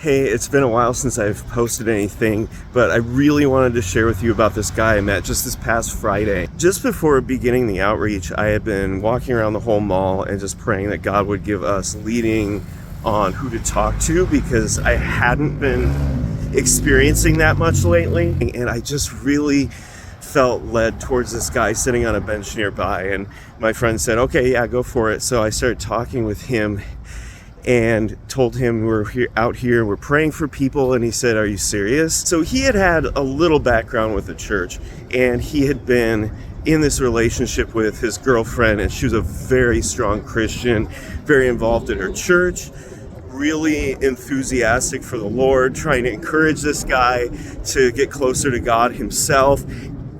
Hey, it's been a while since I've posted anything, but I really wanted to share with you about this guy I met just this past Friday. Just before beginning the outreach, I had been walking around the whole mall and just praying that God would give us leading on who to talk to, because I hadn't been experiencing that much lately. And I just really felt led towards this guy sitting on a bench nearby. And my friend said, okay, yeah, go for it. So I started talking with him and told him we're out here, we're praying for people, and he said, are you serious? So he had a little background with the church, and he had been in this relationship with his girlfriend, and she was a very strong Christian, very involved in her church, really enthusiastic for the Lord, trying to encourage this guy to get closer to God himself.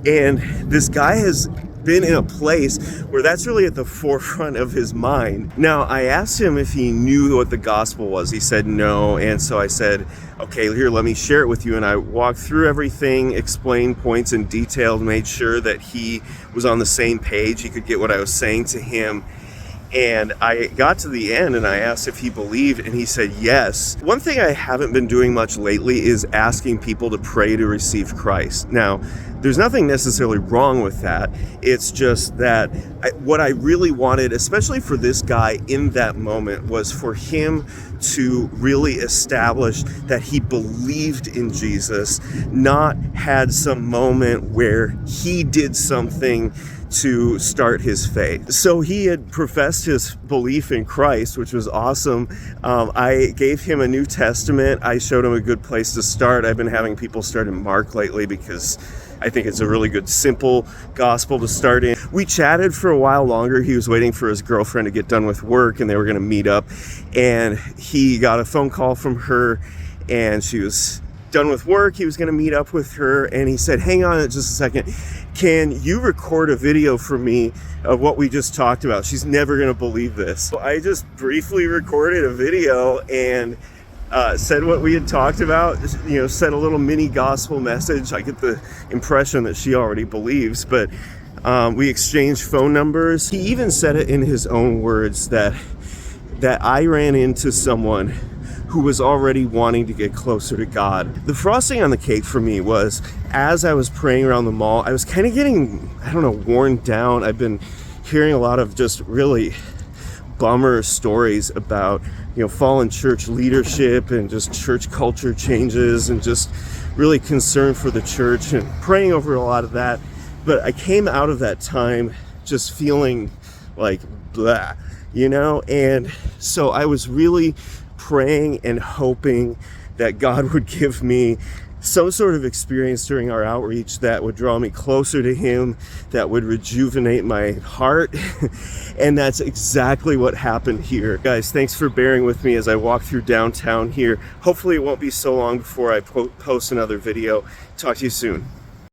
And this guy has been in a place where that's really at the forefront of his mind. Now, I asked him if he knew what the gospel was. He said no, and so I said, okay, here, let me share it with you. And I walked through everything, explained points in detail, made sure that he was on the same page, he could get what I was saying to him. And I got to the end and I asked if he believed, and he said yes. One thing I haven't been doing much lately is asking people to pray to receive Christ. Now, there's nothing necessarily wrong with that. It's just that what I really wanted, especially for this guy in that moment, was for him to really establish that he believed in Jesus, not had some moment where he did something to start his faith. So he had professed his belief in Christ, which was awesome. I gave him a New Testament. I showed him a good place to start. I've been having people start in Mark lately because I think it's a really good, simple gospel to start in. We chatted for a while longer. He was waiting for his girlfriend to get done with work, and they were going to meet up. And he got a phone call from her, and she was done with work. He was going to meet up with her, and he said, hang on just a second. Can you record a video for me of what we just talked about? She's never going to believe this. So I just briefly recorded a video and said what we had talked about, sent a little mini gospel message. I get the impression that she already believes, but we exchanged phone numbers. He even said it in his own words that I ran into someone who was already wanting to get closer to God. The frosting on the cake for me was, as I was praying around the mall, I was kind of getting, worn down. I've been hearing a lot of just really bummer stories about, fallen church leadership and just church culture changes, and just really concern for the church and praying over a lot of that. But I came out of that time just feeling like blah, and so I was really praying and hoping that God would give me some sort of experience during our outreach that would draw me closer to him, that would rejuvenate my heart. And that's exactly what happened here. Guys, thanks for bearing with me as I walk through downtown here. Hopefully it won't be so long before I post another video. Talk to you soon.